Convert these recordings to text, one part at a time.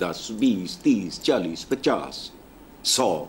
10, 20, 30, 40, 50, 100।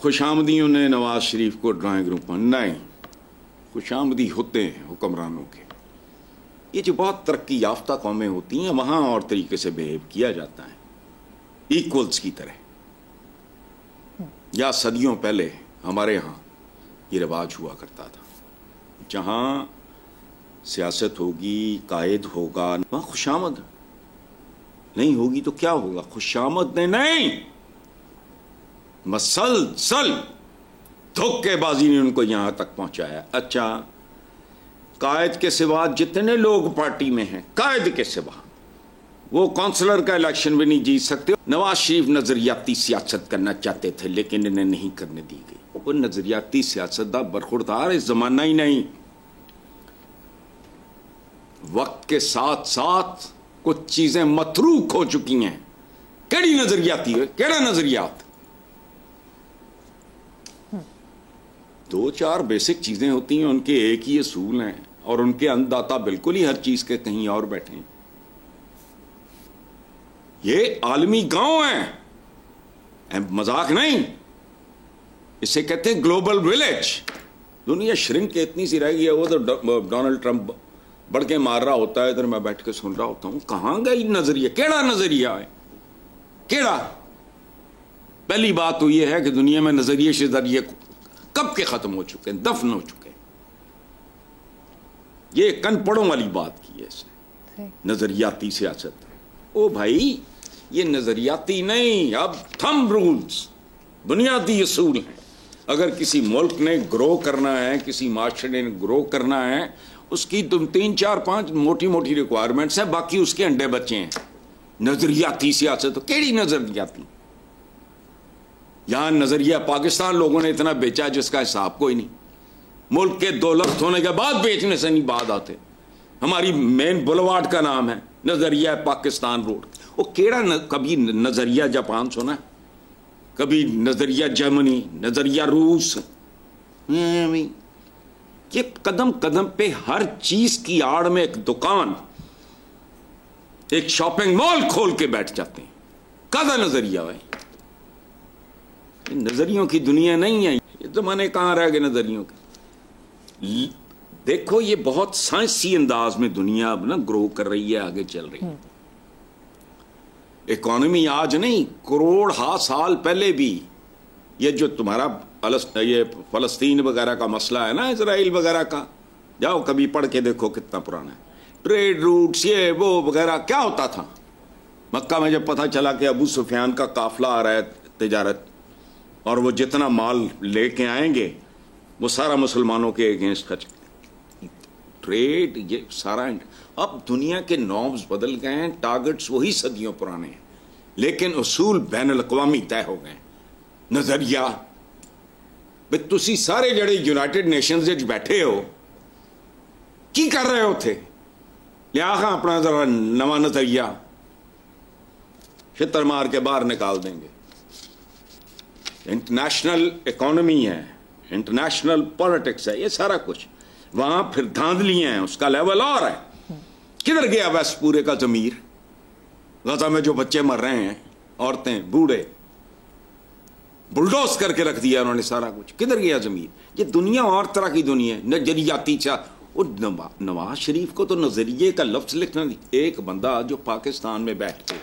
خوش آمدیوں نے نواز شریف کو ڈرائنگ روم پر نہیں، خوش آمدی ہوتے ہیں حکمرانوں کے. یہ جو بہت ترقی یافتہ قومیں ہوتی ہیں وہاں اور طریقے سے بیہیو کیا جاتا ہے، ایکولز کی طرح. یا صدیوں پہلے ہمارے ہاں یہ رواج ہوا کرتا تھا، جہاں سیاست ہوگی، قائد ہوگا، وہاں خوشامد نہیں ہوگی تو کیا ہوگا؟ خوشامد نے نہیں، مسلسل دھوکے بازی نے ان کو یہاں تک پہنچایا. اچھا، قائد کے سوا جتنے لوگ پارٹی میں ہیں، قائد کے سوا وہ کونسلر کا الیکشن بھی نہیں جیت سکتے. نواز شریف نظریاتی سیاست کرنا چاہتے تھے لیکن انہیں نہیں کرنے دی گئی. وہ نظریاتی سیاست دا برخوردار اس زمانہ ہی نہیں. وقت کے ساتھ ساتھ کچھ چیزیں متروک ہو چکی ہیں. کیڑی نظریاتی ہے؟ کیڑا نظریات؟ دو چار بیسک چیزیں ہوتی ہیں، ان کے ایک ہی اصول ہیں اور ان کے انداتا بالکل ہی ہر چیز کے کہیں اور بیٹھے ہیں. یہ عالمی گاؤں ہے، مذاق نہیں. اسے کہتے ہیں گلوبل ولیج. دنیا شرنک کے اتنی سی رہ گئی ہے. وہ تو ڈونلڈ ٹرمپ بڑھ کے مار رہا ہوتا ہے، ادھر میں بیٹھ کے سن رہا ہوتا ہوں. کہاں گئی نظریہ؟ کیڑا نظریہ ہے؟ کیڑا؟ پہلی بات تو یہ ہے کہ دنیا میں نظریے شظریے کب کے ختم ہو چکے ہیں، دفن ہو چکے ہیں. یہ کن پڑوں والی بات کی ہے اس نے، نظریاتی سیاست. او بھائی، یہ نظریاتی نہیں، اب تھم رولز، بنیادی اصول ہیں. اگر کسی ملک نے گرو کرنا ہے، کسی معاشرے نے گرو کرنا ہے، اس کی 3 4 5 موٹی موٹی ریکوائرمنٹس ہیں، باقی اس کے انڈے بچے ہیں. نظریاتی سیاست تو کیڑی نظریاتی؟ یہاں نظریہ پاکستان لوگوں نے اتنا بیچا جس کا حساب کوئی نہیں. ملک کے 2 لفظ ہونے کے بعد بیچنے سے نہیں بعد آتے. ہماری مین بلوارڈ کا نام ہے نظریہ پاکستان روڈ. وہ کیڑا کبھی نظریہ جاپان سنا، کبھی نظریہ جرمنی، نظریہ روس. یہ قدم قدم پہ ہر چیز کی آڑ میں ایک دکان، ایک شاپنگ مال کھول کے بیٹھ جاتے ہیں. کدا نظریہ ہے؟ نظریوں کی دنیا نہیں ہے. یہ زمانے کہاں رہ گئے نظریوں کے؟ دیکھو، یہ بہت سائنسی انداز میں دنیا اب نا گرو کر رہی ہے، آگے چل رہی ہے. اکانومی آج نہیں، کروڑ ہا سال پہلے بھی یہ جو تمہارا یہ فلسطین وغیرہ کا مسئلہ ہے نا، اسرائیل وغیرہ کا، جاؤ کبھی پڑھ کے دیکھو کتنا پرانا ہے. ٹریڈ روٹس یہ وہ وغیرہ کیا ہوتا تھا. مکہ میں جب پتہ چلا کہ ابو سفیان کا قافلہ آ رہا ہے تجارت، اور وہ جتنا مال لے کے آئیں گے وہ سارا مسلمانوں کے اگینسٹ خرچ، ٹریڈ یہ سارا. اب دنیا کے نارمز بدل گئے ہیں، ٹارگٹس وہی صدیوں پرانے ہیں، لیکن اصول بین الاقوامی طے ہو گئے. نظریہ بھئی تسی سارے جڑے یونائٹڈ نیشنز وچ بیٹھے ہو کی کر رہے ہو تھے؟ لیا اپنا ذرا نواں نظریہ چھتر مار کے باہر نکال دیں گے. انٹرنیشنل اکانومی ہے، انٹرنیشنل پالیٹکس ہے، یہ سارا کچھ. وہاں پھر دھاندلیاں ہیں، اس کا لیول اور ہے. کدھر گیا ویسٹ پورے کا ضمیر؟ غزہ میں جو بچے مر رہے ہیں، عورتیں، بوڑھے، بلڈوز کر کے رکھ دیا انہوں نے سارا کچھ. کدھر گیا ضمیر؟ یہ دنیا اور طرح کی دنیا ہے، نظریاتی. اور نواز شریف کو تو نظریے کا لفظ لکھنا نہیں. ایک بندہ جو پاکستان میں بیٹھ کے،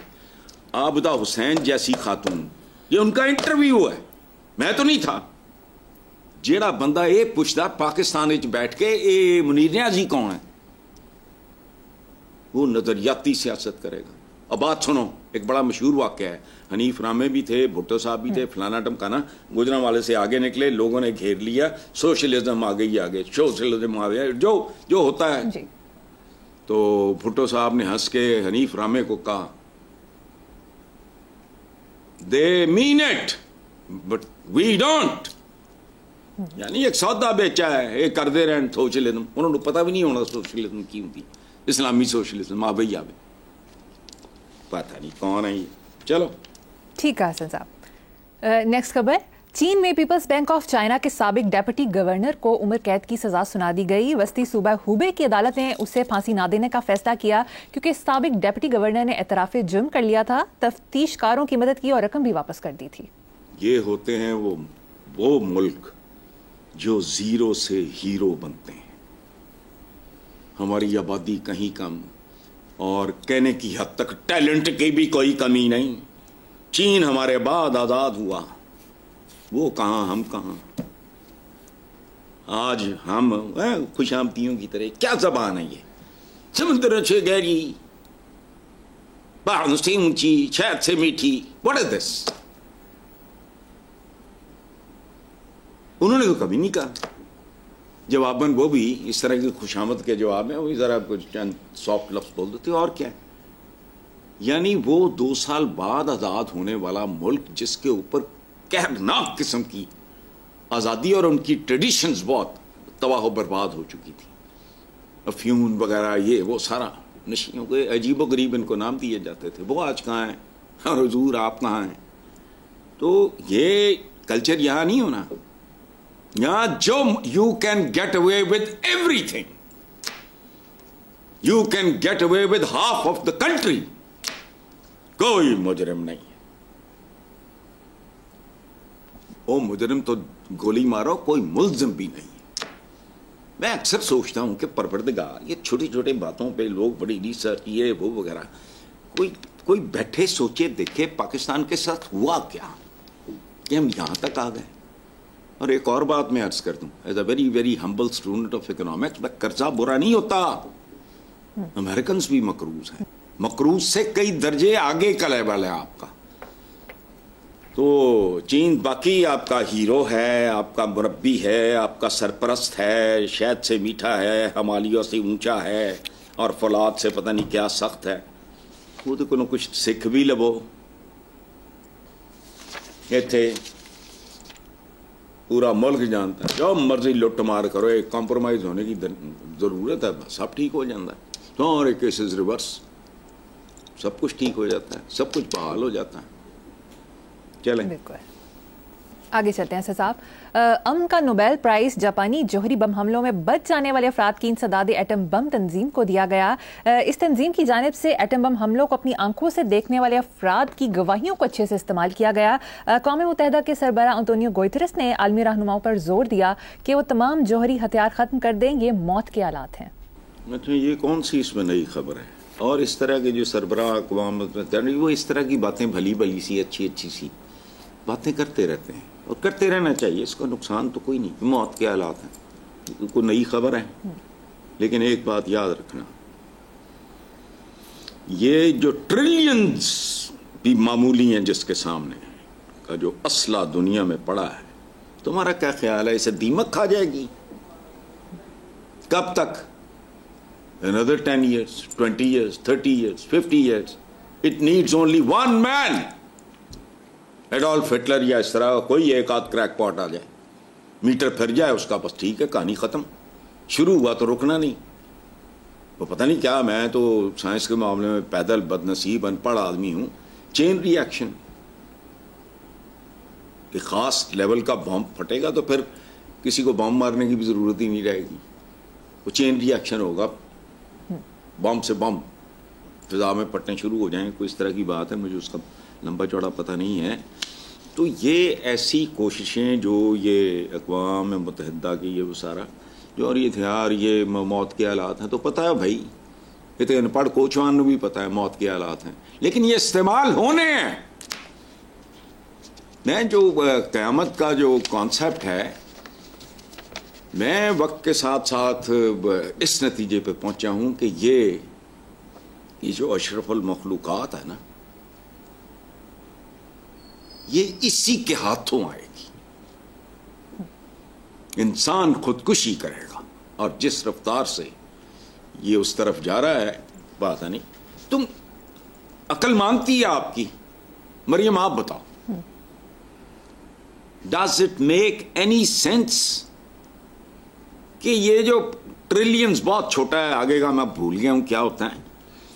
عابدہ حسین جیسی خاتون، یہ ان کا انٹرویو ہے، میں تو نہیں تھا. جیڑا بندہ یہ پوچھتا پاکستان وچ بیٹھ کے اے منیر نیازی کون ہے، وہ نظریاتی سیاست کرے گا. اب بات سنو، ایک بڑا مشہور واقعہ ہے. حنیف رامے بھی تھے، بھٹو صاحب بھی تھے، فلانا ٹمکانا. گجرا والے سے آگے نکلے، لوگوں نے گھیر لیا، سوشلزم آ گئی، آگے سوشلزم آ گیا، جو ہوتا ہے. تو بھٹو صاحب نے ہنس کے حنیف رامے کو کہا، they mean it but we don't. یعنی ایک سودا بیچا ہے، یہ کر دے رہے ہیں سوشلزم. انہوں نے پتہ بھی نہیں ہونا سوشلزم کی ہوتی، اسلامی سوشلزم. بھائی آبے پتہ نہیں کون ہے یہ. چلو ٹھیک ہے حسن صاحب. نیکسٹ خبر، چین میں پیپلز بینک آف چائنا کے سابق ڈیپٹی گورنر کو عمر قید کی سزا سنا دی گئی. وسطی صوبہ ہوبے کی عدالت نے اسے پھانسی نہ دینے کا فیصلہ کیا کیونکہ سابق ڈیپٹی گورنر نے اعتراف جرم کر لیا تھا، تفتیش کاروں کی مدد کی اور رقم بھی واپس کر دی تھی. یہ ہوتے ہیں وہ وہ ملک جو زیرو سے ہیرو بنتے ہیں. ہماری آبادی کہیں کم اور کہنے کی حد تک ٹیلنٹ کی بھی کوئی کمی نہیں. چین ہمارے بعد آزاد ہوا، وہ کہاں ہم کہاں. آج ہم خوش آمدیوں کی طرح. کیا زبان ہے یہ؟ سمندر سے گہری، باہر سے اونچی، شہد سے میٹھی. واٹ از دس؟ انہوں نے تو کبھی نہیں کہا. جواباً وہ بھی اس طرح کی خوشامد کے جواب ہیں، وہی ذرا کچھ چند سافٹ لفظ بول دیتے. اور کیا؟ یعنی وہ 2 سال بعد آزاد ہونے والا ملک جس کے اوپر قہرناک قسم کی آزادی اور ان کی ٹریڈیشنز بہت تباہ و برباد ہو چکی تھی، افیون وغیرہ یہ وہ سارا نشیوں کے عجیب و غریب ان کو نام دیے جاتے تھے. وہ آج کہاں ہیں؟ اور حضور آپ کہاں ہیں؟ تو یہ کلچر یہاں نہیں ہونا. یہاں جو you can get away with ایوری تھنگ، you can get away with half of the country. کوئی مجرم نہیں ہے. وہ مجرم تو گولی مارو، کوئی ملزم بھی نہیں ہے. میں اکثر سوچتا ہوں کہ پروردگار، یہ چھوٹی چھوٹی باتوں پہ لوگ بڑی ریسرچ یہ وہ وغیرہ، کوئی بیٹھے سوچے دیکھے پاکستان کے ساتھ ہوا کیا کہ ہم یہاں تک آ گئے. اور ایک اور بات میں عرض کر دوں، as a very very humble student of economics, قرضہ برا نہیں ہوتا. امریکنز بھی مقروض ہیں، مقروض سے کئی درجے آگے کا لیول ہے آپ کا. تو چین باقی آپ کا ہیرو ہے، آپ کا مربی ہے، آپ کا سرپرست ہے، شہد سے میٹھا ہے، ہمالیوں سے اونچا ہے، اور فولاد سے پتہ نہیں کیا سخت ہے. وہ تو کوئی کچھ سکھ بھی لبو. یہ تھے پورا ملک جانتا ہے، جو مرضی لٹ مار کرو، ایک کمپرومائز ہونے کی ضرورت ہے، بس سب ٹھیک ہو جاتا ہے. سارے کیسز ریورس، سب کچھ ٹھیک ہو جاتا ہے، سب کچھ بحال ہو جاتا ہے. چلیں بالکل آگے چلتے ہیں. صاحب، امن کا نوبیل پرائز جاپانی جوہری بم حملوں میں بچ جانے والے افراد کی انسداد ایٹم بم تنظیم کو دیا گیا. اس تنظیم کی جانب سے ایٹم بم حملوں کو اپنی آنکھوں سے دیکھنے والے افراد کی گواہیوں کو اچھے سے استعمال کیا گیا. اقوام متحدہ کے سربراہ انتونیو گوئترس نے عالمی رہنماؤں پر زور دیا کہ وہ تمام جوہری ہتھیار ختم کر دیں، یہ موت کے آلات ہیں. اچھا، یہ کون سی اس میں نئی خبر ہے؟ اور اس طرح کے جو سربراہ اقوام متحدہ وہ اس طرح کی باتیں بھلی بھلی سی اچھی سی باتیں کرتے رہتے ہیں، اور کرتے رہنا چاہیے. اس کا نقصان تو کوئی نہیں، موت کے حالات ہیں، کوئی نئی خبر ہے. لیکن ایک بات یاد رکھنا، یہ جو ٹریلینز بھی معمولی ہیں جس کے سامنے کا جو اسلحہ دنیا میں پڑا ہے، تمہارا کیا خیال ہے اسے دیمک کھا جائے گی؟ کب تک؟ Another 10 years, 20 years, 30 years, 50 years. It needs only one man. Adolf Hitler یا اس طرح کوئی ایک آدھ کریک پاٹ آ جائے، میٹر پھر جائے اس کا، بس ٹھیک ہے، کہانی ختم. شروع ہوا تو رکنا نہیں. وہ پتہ نہیں کیا، میں تو سائنس کے معاملے میں پیدل بد نصیب ان پڑھ آدمی ہوں. چین ری ایکشن، ایک خاص لیول کا بم پھٹے گا تو پھر کسی کو بم مارنے کی بھی ضرورت ہی نہیں رہے گی. وہ چین ری ایکشن ہوگا، بم سے بم فضا میں پھٹنے شروع ہو جائیں. کوئی اس طرح کی بات ہے، مجھے اس کا لمبا چوڑا پتہ نہیں ہے. تو یہ ایسی کوششیں جو یہ اقوام متحدہ کی یہ وہ سارا جو، اور یہ ہتھیار یہ موت کے حالات ہیں، تو پتہ ہے بھائی، یہ تو ان پڑھ کوچوان بھی پتہ ہے موت کے حالات ہیں، لیکن یہ استعمال ہونے ہیں. میں جو قیامت کا جو کانسیپٹ ہے، میں وقت کے ساتھ ساتھ اس نتیجے پہ پہنچا ہوں کہ یہ جو اشرف المخلوقات ہے نا، یہ اسی کے ہاتھوں آئے گی. انسان خودکشی کرے گا، اور جس رفتار سے یہ اس طرف جا رہا ہے، بات ہے نہیں. تم عقل مانگتی ہے آپ کی، مریم آپ بتاؤ، does it make any sense کہ یہ جو ٹریلینز بہت چھوٹا ہے، آگے کا میں بھول گیا ہوں کیا ہوتا ہے،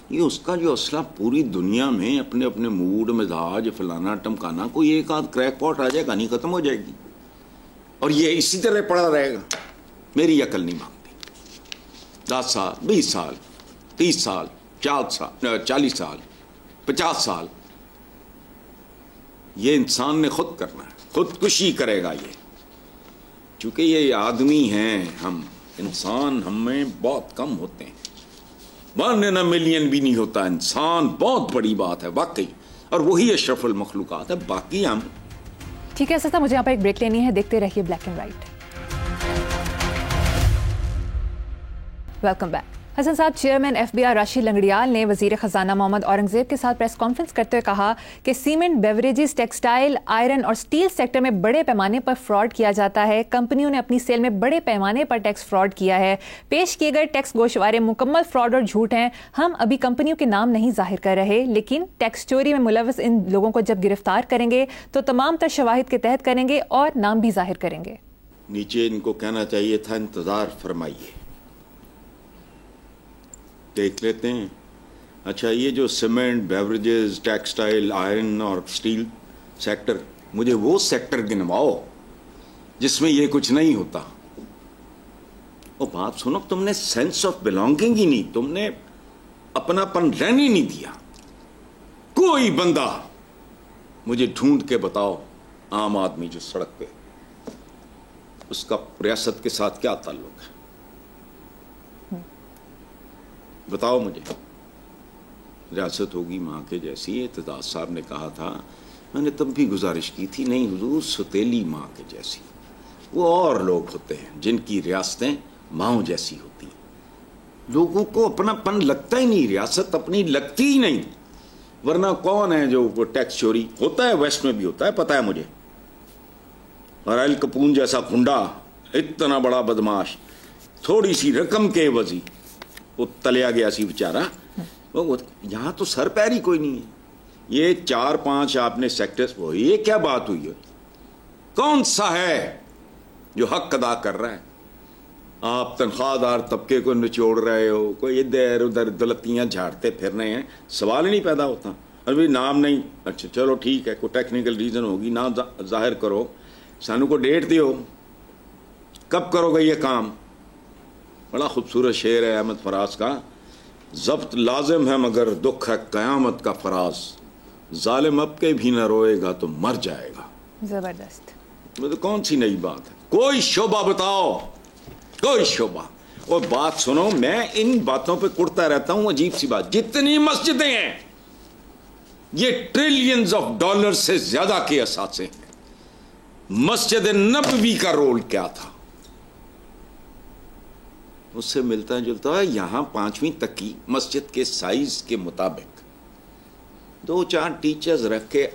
یہ اس کا جو اسلحہ پوری دنیا میں اپنے اپنے موڈ مزاج فلانا ٹمکانا، کوئی ایک آدھ کریک پاٹ آ جائے گا، نہیں ختم ہو جائے گی، اور یہ اسی طرح پڑا رہے گا. میری عقل نہیں مانگتی. 10 سال 20 سال 30 سال 40 سال 50 سال یہ انسان نے خود کرنا ہے، خودکشی کرے گا. یہ چونکہ یہ آدمی ہیں، ہم انسان ہم میں بہت کم ہوتے ہیں، 1 in a million بھی نہیں ہوتا انسان، بہت بڑی بات ہے واقعی، اور وہی اشرف المخلوقات ہے، باقی ہم. ٹھیک ہے سر، مجھے یہاں پر ایک بریک لینی ہے، دیکھتے رہیے black and white. Welcome back. Hassan sahab, chairman F B R Rashid Langrial نے وزیر خزانہ محمد اورنگزیب کے ساتھ پریس کانفرنس کرتے ہوئے کہا کہ سیمنٹ، بیوریجز، ٹیکسٹائل، آئرن اور سٹیل سیکٹر میں بڑے پیمانے پر فراڈ کیا جاتا ہے. کمپنیوں نے اپنی سیل میں بڑے پیمانے پر ٹیکس فراڈ کیا ہے. پیش کیے گئے ٹیکس گوشوارے مکمل فراڈ اور جھوٹ ہیں. ہم ابھی کمپنیوں کے نام نہیں ظاہر کر رہے، لیکن ٹیکس چوری میں ملوث ان لوگوں کو جب گرفتار کریں گے تو تمام تر شواہد کے تحت کریں گے اور نام بھی ظاہر کریں گے. نیچے ان کو کہنا چاہیے تھا انتظار فرمائیے، دیکھ لیتے ہیں. اچھا، یہ جو سیمنٹ، بیوریجز، ٹیکسٹائل، آئرن اور سٹیل سیکٹر، مجھے وہ سیکٹر گنواؤ جس میں یہ کچھ نہیں ہوتا. وہ بات سنو، تم نے سینس آف بلانگنگ ہی نہیں، تم نے اپنا پن رہنے نہیں دیا. کوئی بندہ مجھے ڈھونڈ کے بتاؤ، عام آدمی جو سڑک پہ، اس کا ریاست کے ساتھ کیا تعلق ہے؟ بتاؤ مجھے. ریاست ہوگی ماں کے جیسی. اعتزاز صاحب نے کہا تھا، میں نے تب بھی گزارش کی تھی، نہیں حضور، ستیلی ماں کے جیسی. وہ اور لوگ ہوتے ہیں جن کی ریاستیں ماؤں جیسی ہوتی ہیں. لوگوں کو اپنا پن لگتا ہی نہیں، ریاست اپنی لگتی ہی نہیں. ورنہ کون ہے جو ٹیکس چوری ہوتا ہے؟ ویسٹ میں بھی ہوتا ہے، پتہ ہے مجھے. اور ایل کپون جیسا گنڈا، اتنا بڑا بدماش، تھوڑی سی رقم کے عوض وہ تلیا گیا سی بیچارہ. یہاں تو سر پیر ہی کوئی نہیں ہے. یہ 4-5 آپ نے سیکٹرز، یہ کیا بات ہوئی ہے؟ کون سا ہے جو حق ادا کر رہا ہے؟ آپ تنخواہ دار طبقے کو نچوڑ رہے ہو، کوئی ادھر ادھر دلتیاں جھاڑتے پھر رہے ہیں. سوال ہی نہیں پیدا ہوتا. ابھی نام نہیں، اچھا چلو ٹھیک ہے، کوئی ٹیکنیکل ریزن ہوگی، نام ظاہر کرو، سانو کو ڈیٹ دیو، کب کرو گے یہ کام. بڑا خوبصورت شعر ہے احمد فراز کا، ضبط لازم ہے مگر دکھ ہے قیامت کا فراز، ظالم اب کے بھی نہ روئے گا تو مر جائے گا. زبردست. تو کون سی نئی بات ہے؟ کوئی شعبہ بتاؤ، کوئی شعبہ. اور بات سنو، میں ان باتوں پہ کڑتا رہتا ہوں. عجیب سی بات، جتنی مسجدیں ہیں یہ ٹریلینز آف ڈالر سے زیادہ کے اثاثے ہیں. مسجد نبوی کا رول کیا تھا؟ اس سے ملتا جلتا ہے. یہاں 5ویں تک کی مسجد کے سائز کے مطابق 2-4 ٹیچرز رکھ کے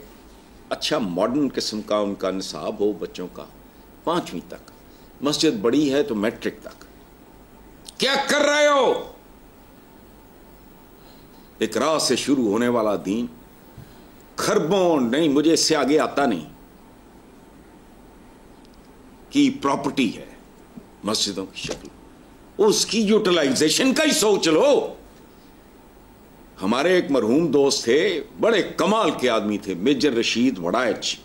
اچھا ماڈرن قسم کا ان کا نصاب ہو بچوں کا. 5ویں تک مسجد بڑی ہے تو میٹرک تک. کیا کر رہے ہو؟ اقرا سے شروع ہونے والا دین خربوں نہیں، مجھے اس سے آگے آتا نہیں، کی پراپرٹی ہے مسجدوں کی شکل. اس کی یوٹیلائزیشن کا ہی سوچ لو. ہمارے ایک مرحوم دوست تھے، بڑے کمال کے آدمی تھے، میجر رشید وڑائچ.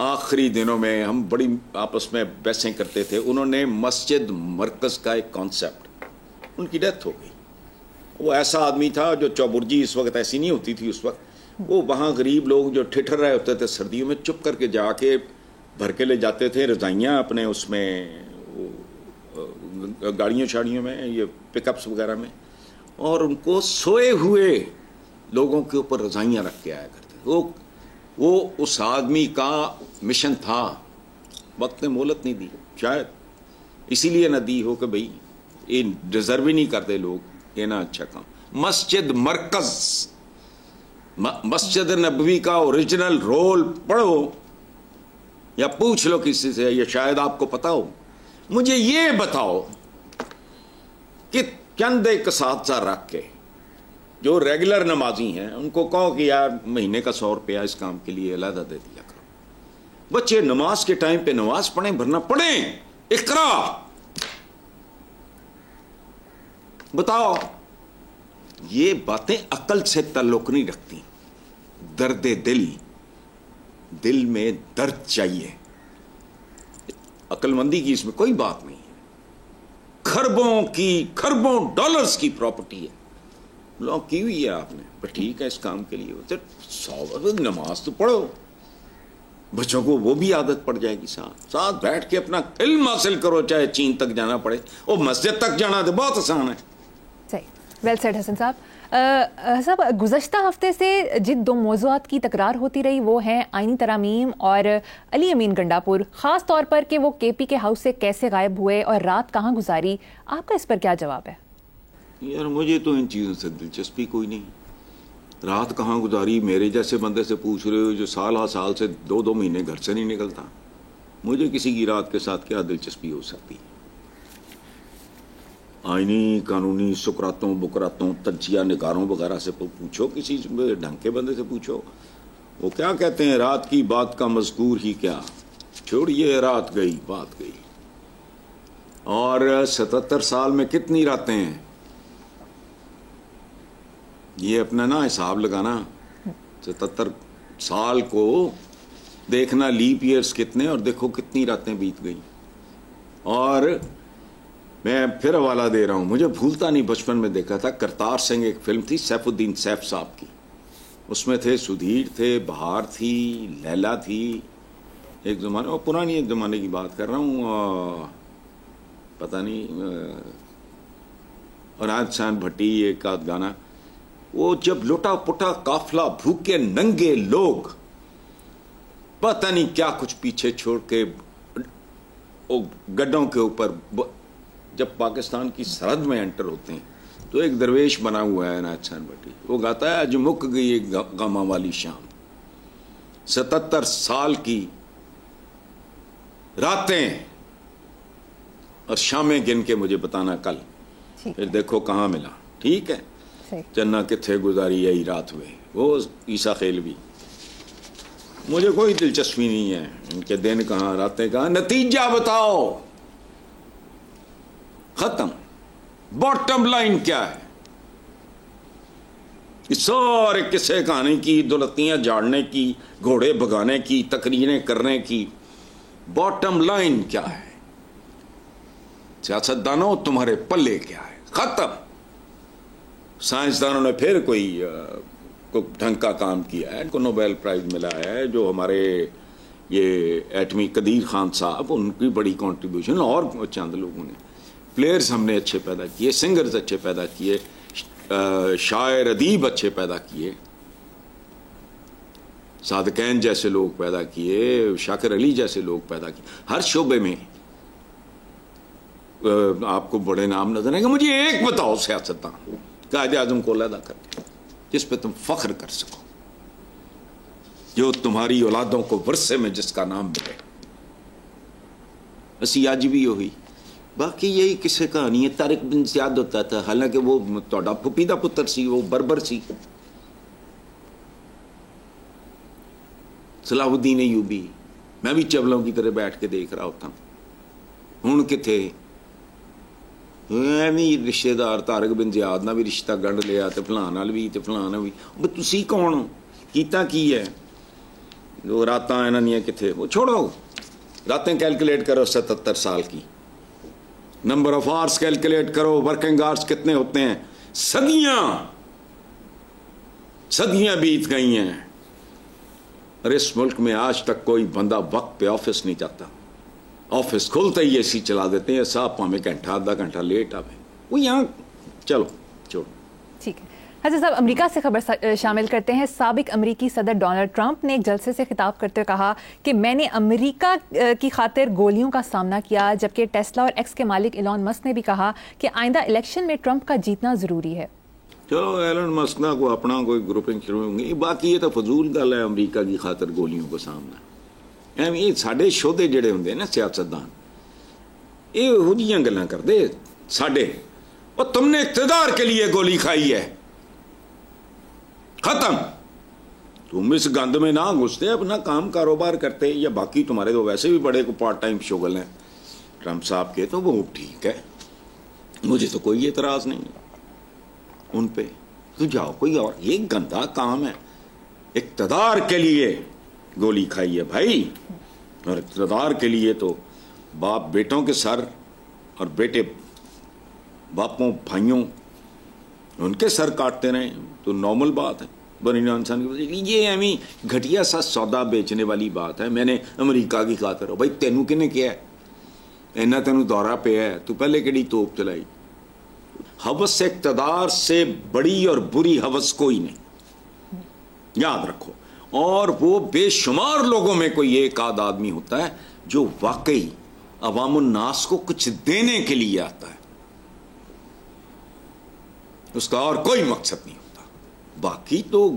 آخری دنوں میں ہم بڑی آپس میں بحثیں کرتے تھے. انہوں نے مسجد مرکز کا ایک کانسیپٹ، ان کی ڈیتھ ہو گئی. وہ ایسا آدمی تھا جو چوبرجی اس وقت ایسی نہیں ہوتی تھی اس وقت. وہ وہاں غریب لوگ جو ٹھٹر رہے ہوتے تھے سردیوں میں، چپ کر کے جا کے بھر کے لے جاتے تھے رضائیاں اپنے اس میں گاڑیوں شاڑیوں میں، یہ پک اپس وغیرہ میں، اور ان کو سوئے ہوئے لوگوں کے اوپر رضائیاں رکھ کے آیا کرتے. وہ اس آدمی کا مشن تھا. وقت نے مہلت نہیں دی، شاید اسی لیے نہ دی ہو کہ بھئی یہ ڈیزرو ہی نہیں کرتے لوگ، یہ نہ اچھا کام. مسجد مرکز، مسجد نبوی کا اوریجنل رول پڑھو یا پوچھ لو کسی سے، یا شاید آپ کو پتا ہو. مجھے یہ بتاؤ کہ چند ایک اساتذہ رکھ کے جو ریگولر نمازی ہیں ان کو کہو کہ یار مہینے کا 100 روپیہ اس کام کے لیے علیحدہ دے دیا کرو. بچے نماز کے ٹائم پہ نماز پڑھیں، ورنہ پڑھیں. اقرا بتاؤ. یہ باتیں عقل سے تعلق نہیں رکھتی. درد دل میں درد چاہیے. عقل مندی کی اس میں کوئی بات نہیں ہے. خربوں ڈالرز کی پراپرٹی ہے، لوگ کی ہوئی ہے آپ نے. پر ٹھیک ہے، اس کام کے لیے 100 نماز تو پڑھو. بچوں کو وہ بھی عادت پڑ جائے گی. ساتھ بیٹھ کے اپنا علم حاصل کرو, چاہے چین تک جانا پڑے. وہ مسجد تک جانا تو بہت آسان ہے. صحیح, ویل سیڈ حسن صاحب. صاحب, گزشتہ ہفتے سے جن دو موضوعات کی تکرار ہوتی رہی وہ ہیں آئینی ترامیم اور علی امین گنڈاپور, خاص طور پر کہ وہ کے پی کے ہاؤس سے کیسے غائب ہوئے اور رات کہاں گزاری. آپ کا اس پر کیا جواب ہے؟ یار مجھے تو ان چیزوں سے دلچسپی کوئی نہیں. رات کہاں گزاری میرے جیسے بندے سے پوچھ رہے ہو جو سال سال سے 2 مہینے گھر سے نہیں نکلتا. مجھے کسی کی رات کے ساتھ کیا دلچسپی ہو سکتی؟ آئینی قانونی سکراتوں بکراتوں تجزیہ نگاروں وغیرہ سے پوچھو, کسی ڈھنگ کے بندے سے پوچھو. وہ کیا کہتے ہیں, رات کی بات کا مذکور ہی کیا, چھوڑیے رات گئی بات گئی. اور 77 سال میں کتنی راتیں ہیں, یہ اپنا نا حساب لگانا. 77 سال کو دیکھنا لیپ ایئرز کتنے اور دیکھو کتنی راتیں بیت گئی. اور میں پھر حوالہ دے رہا ہوں, مجھے بھولتا نہیں, بچپن میں دیکھا تھا کرتار سنگھ ایک فلم تھی سیف الدین سیف صاحب کی, اس میں تھے سدھیر تھے, بہار تھی, لیلا تھی. ایک زمانے, اور پرانی ایک زمانے کی بات کر رہا ہوں, پتہ نہیں, اور آج شان بھٹی ایک آدھ گانا. وہ جب لوٹا پٹا قافلہ بھوکے ننگے لوگ پتہ نہیں کیا کچھ پیچھے چھوڑ کے گڈوں کے اوپر جب پاکستان کی سرحد میں انٹر ہوتے ہیں تو ایک درویش بنا ہوا ہے عنایت حسین بھٹی, وہ گاتا ہے آج مک گئی ایک غماں والی شام. 77 سال کی راتیں اور شامیں گن کے مجھے بتانا کل, پھر دیکھو کہاں ملا. ٹھیک ہے, چنا کتھے گزاری یہی رات ہوئے, وہ عیسیٰ خیلوی. مجھے کوئی دلچسپی نہیں ہے ان کے دن کہاں راتیں کہاں, نتیجہ بتاؤ, ختم. باٹم لائن کیا ہے؟ سارے قصے کہانی کی, دولتیاں جاڑنے کی, گھوڑے بھگانے کی, تقریریں کرنے کی, باٹم لائن کیا ہے؟ سیاستدانوں تمہارے پلے کیا ہے؟ ختم. سائنسدانوں نے پھر کوئی ڈھنگ کا کام کیا ہے, کو نوبیل پرائز ملا ہے, جو ہمارے یہ ایٹمی قدیر خان صاحب, ان کی بڑی کنٹریبیوشن, اور چند لوگوں نے. پلیئرز ہم نے اچھے پیدا کیے, سنگرز اچھے پیدا کیے, شاعر ادیب اچھے پیدا کیے, صادقین جیسے لوگ پیدا کیے, شاکر علی جیسے لوگ پیدا کیے. ہر شعبے میں آپ کو بڑے نام نظر آئیں گے. مجھے ایک بتاؤ سیاستدان قائد اعظم کو علیحدہ کر کے جس پہ تم فخر کر سکو, جو تمہاری اولادوں کو ورثے میں جس کا نام ملے. اسی آج بھی ہوئی. باقی یہی کسے کہانی ہے. طارق بن زیاد ہوتا تھا, حالانکہ وہ توڑا پھپیدہ پتر سی, وہ بربر سی. صلاح الدین ایوبی, میں بھی چبلوں کی طرح بیٹھ کے دیکھ رہا ہوتا ہوں. ہوں کتھے رشتے دار طارق بن زیاد نہ بھی رشتہ گنڈ لیا, تے فلاں نال بھی, تے فلاں نال بھی. تسی کون ہو, کیتا کی ہے؟ جو راتاں انہاں دیاں کتھے, وہ چھوڑو. راتیں کیلکولیٹ کرو 77 سال کی, نمبر آف آرس کیلکولیٹ کرو, ورکنگ آرس کتنے ہوتے ہیں. صدیاں بیت گئی ہیں, اور اس ملک میں آج تک کوئی بندہ وقت پہ آفس نہیں جاتا. آفس کھولتے ہی اے سی چلا دیتے ہیں, صاحب ہمیں گھنٹہ آدھا گھنٹہ لیٹ آوے. وہ یہاں چلو چھوڑو. ٹھیک ہے حضرت صاحب, امریکہ سے خبر شامل کرتے ہیں. سابق امریکی صدر ڈونلڈ ٹرمپ نے ایک جلسے سے خطاب کرتے ہوئے کہا کہ میں نے امریکہ کی خاطر گولیوں کا سامنا کیا, جبکہ ٹیسلا اور ایکس کے مالک ایلون مسک نے بھی کہا کہ آئندہ الیکشن میں ٹرمپ کا جیتنا ضروری ہے. چلو ایلن مسک کو اپنا کوئی گروپنگ شروع ہوں گی, باقی یہ تو فضول گل ہے امریکہ کی خاطر گولیوں کو سامنا. یہ ساڈے شودے جڑے ہوندے نا سیاستدان, یہ ہو جیاں گلاں کردے ساڈے. اور تم نے اقتدار کے لیے گولی کھائی ہے, ختم. تم اس گند میں نہ گھستے, اپنا کام کاروبار کرتے, یا باقی تمہارے تو ویسے بھی بڑے کو پارٹ ٹائم شغل ہیں ٹرمپ صاحب کے, تو وہ ٹھیک ہے, مجھے تو کوئی اعتراض نہیں ان پہ. تو جاؤ کوئی اور, یہ گندا کام ہے. اقتدار کے لیے گولی کھائی ہے بھائی, اور اقتدار کے لیے تو باپ بیٹوں کے سر اور بیٹے باپوں بھائیوں ان کے سر کاٹتے رہیں تو نارمل بات ہے. بنینا انسان کی وجہ یہ ایویں گھٹیا سا سودا بیچنے والی بات ہے. میں نے امریکہ کی خاطر بھائی تینوں کنے کیا ہے اینا تینوں دورہ پہ ہے تو پہلے کیڑی توپ چلائی. ہوس اقتدار سے بڑی اور بری ہوس کوئی نہیں, یاد رکھو. اور وہ بے شمار لوگوں میں کوئی ایک آدھ آدمی ہوتا ہے جو واقعی عوام الناس کو کچھ دینے کے لیے آتا ہے, اس کا اور کوئی مقصد نہیں ہوتا. باقی تو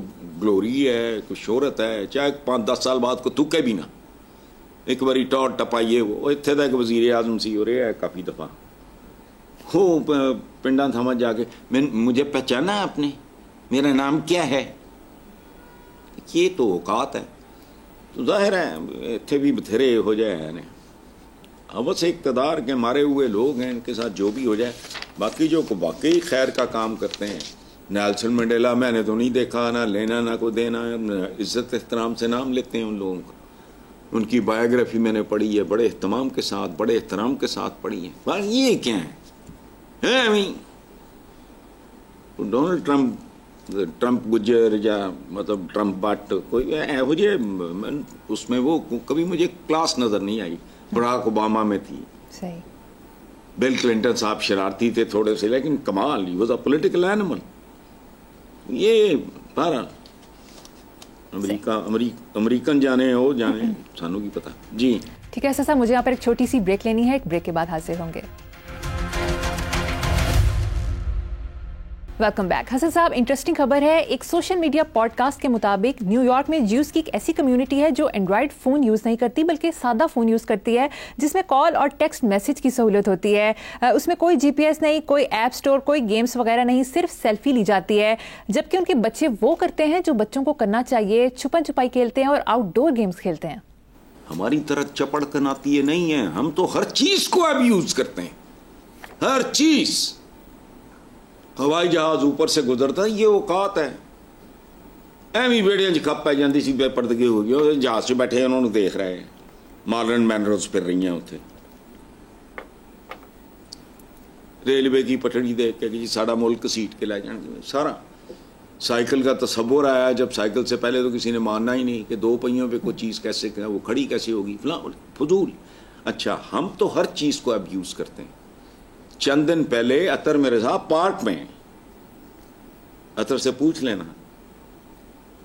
گلوری ہے, کوئی شہرت ہے, چاہے 5-10 سال بعد کو تھکے بھی نہ. ایک باری ٹاٹ ٹپائیے وہ اتنے تک وزیر اعظم سی ہو رہا ہے کافی دفعہ وہ پنڈا تھاما جا کے مجھے پہچانا آپ نے, میرا نام کیا ہے. یہ تو اوقات ہے. تو ظاہر ہے اتنے بھی بتھیرے ہو جائے ہوس اقتدار کے مارے ہوئے لوگ ہیں, ان کے ساتھ جو بھی ہو جائے. باقی جو واقعی خیر کا کام کرتے ہیں, نیلسن منڈیلا میں نے تو نہیں دیکھا, نہ لینا نہ کو دینا, عزت احترام سے نام لیتے ہیں ان لوگوں کو. ان کی بایوگرافی میں نے پڑھی ہے, بڑے اہتمام کے ساتھ بڑے احترام کے ساتھ پڑھی ہے. یہ کیا ہے ڈونلڈ ٹرمپ گجر یا مطلب ٹرمپ بٹ کوئی اس میں وہ کبھی مجھے کلاس نظر نہیں آئی. براک اوباما میں تھی, بل کلنٹن صاحب شرارتی تھے تھوڑے سے, لیکن کمال he was a political animal. یہ بہرحال امریکن جانے ہو جانے سانوں کی پتہ. جی ٹھیک ہے صاحب, مجھے یہاں پر ایک چھوٹی سی بریک لینی ہے, ایک بریک کے بعد حاضر ہوں گے. Welcome back. حسن صاحب, انٹرسٹنگ خبر ہے. ایک سوشل میڈیا پوڈ کاسٹ کے مطابق نیو یارک میں جیوز کی ایک ایسی کمیونٹی ہے جو اینڈرائڈ فون یوز نہیں کرتی بلکہ سادہ فون یوز کرتی ہے, جس میں کال اور ٹیکسٹ میسج کی سہولت ہوتی ہے. اس میں کوئی جی پی ایس نہیں, کوئی ایپ سٹور, کوئی گیمز وغیرہ نہیں, صرف سیلفی لی جاتی ہے. جبکہ ان کے بچے وہ کرتے ہیں جو بچوں کو کرنا چاہیے, چھپن چھپائی کھیلتے ہیں اور آؤٹ ڈور گیمز کھیلتے ہیں. ہماری طرح چپڑ کناتی ہے نہیں ہے, ہم تو ہر چیز کو اب یوز کرتے ہیں, ہر چیز. ہوائی جہاز اوپر سے گزرتا ہے, یہ اوقات ہے. ایویں بیڑیاں کھپ پی جاتی سی بے پردگی ہو گئی, جہاز سے بیٹھے انہوں نے دیکھ رہے ہیں, مارلن مینروز پھر رہی ہیں اتنے. ریلوے کی پٹڑی دیکھ کے جی ساڑا ملک سیٹ کے لے جان سارا. سائیکل کا تصور آیا جب سائیکل سے پہلے تو کسی نے ماننا ہی نہیں کہ 2 پہیوں پہ کوئی چیز کیسے وہ کھڑی کیسے ہوگی, فلاں فضول. اچھا ہم تو ہر چیز کو اب یوز کرتے ہیں. چند دن پہلے عطر میرے صاحب پارک میں, عطر سے پوچھ لینا,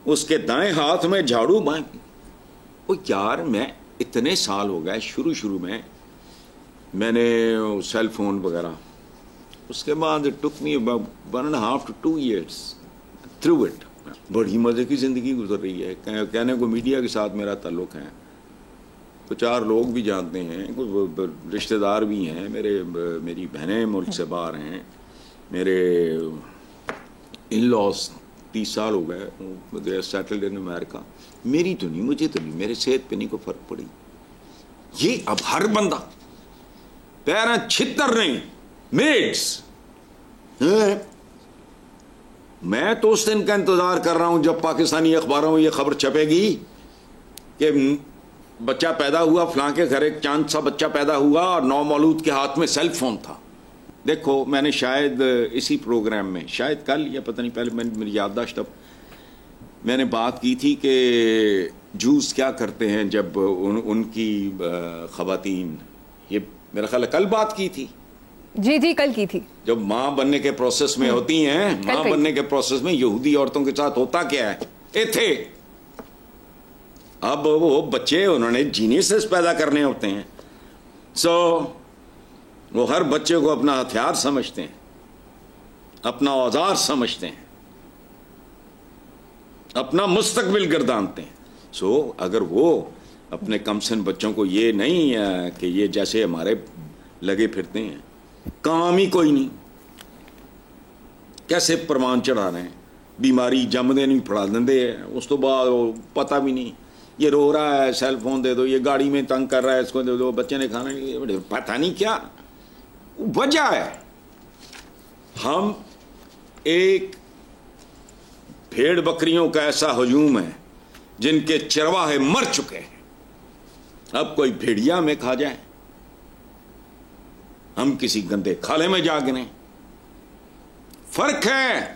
اس کے دائیں ہاتھ میں جھاڑو بائیں. وہ یار میں اتنے سال ہو گئے, شروع میں نے سیل فون وغیرہ, اس کے بعد it took me about 1.5 to 2 years through it. بڑی مزے کی زندگی گزر رہی ہے. کہنے کو میڈیا کے ساتھ میرا تعلق ہے, 4 لوگ بھی جانتے ہیں, رشتہ دار بھی ہیں میری بہنیں ملک سے باہر ہیں, میرے ان لاس 30 سال ہو گئے سیٹلڈ ان امریکہ. میری تو نہیں, مجھے تو نہیں, میرے صحت پہ نہیں کوئی فرق پڑی. یہ اب ہر بندہ پیریں چھتر نہیں میڈس. میں تو اس دن کا انتظار کر رہا ہوں جب پاکستانی اخباروں میں یہ خبر چھپے گی کہ بچہ پیدا ہوا, فلاں کے گھر ایک چاند سا بچہ پیدا ہوا اور نومولود کے ہاتھ میں سیل فون تھا. دیکھو میں نے شاید اسی پروگرام میں, شاید کل یا پتہ نہیں پہلے, میری یادداشت اب, میں نے بات کی تھی کہ جوز کیا کرتے ہیں جب ان کی خواتین, یہ میرا خیال ہے کل بات کی تھی. جی کل کی تھی. جب ماں بننے کے پروسیس میں ہوتی ہیں, ماں بننے کے پروسیس میں یہودی عورتوں کے ساتھ ہوتا کیا ہے, تھے اب وہ بچے انہوں نے جینیسز پیدا کرنے ہوتے ہیں. وہ ہر بچے کو اپنا ہتھیار سمجھتے ہیں, اپنا اوزار سمجھتے ہیں, اپنا مستقبل گردانتے ہیں. اگر وہ اپنے کم سن بچوں کو یہ نہیں کہ یہ جیسے ہمارے لگے پھرتے ہیں, کام ہی کوئی نہیں, کیسے پروان چڑھا رہے ہیں, بیماری جمدے نہیں پڑھا دیں, اس تو بعد پتہ بھی نہیں, یہ رو رہا ہے سیل فون دے دو, یہ گاڑی میں تنگ کر رہا ہے اس کو دے دو, بچے نے کھانا نہیں, پتہ نہیں کیا وجہ ہے. ہم ایک بھیڑ بکریوں کا ایسا ہجوم ہے جن کے چرواہے مر چکے ہیں, اب کوئی بھیڑیا میں کھا جائے, ہم کسی گندے کھالے میں جا گریں. فرق ہے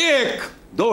1-2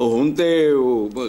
ਹੁਣ ਤੇ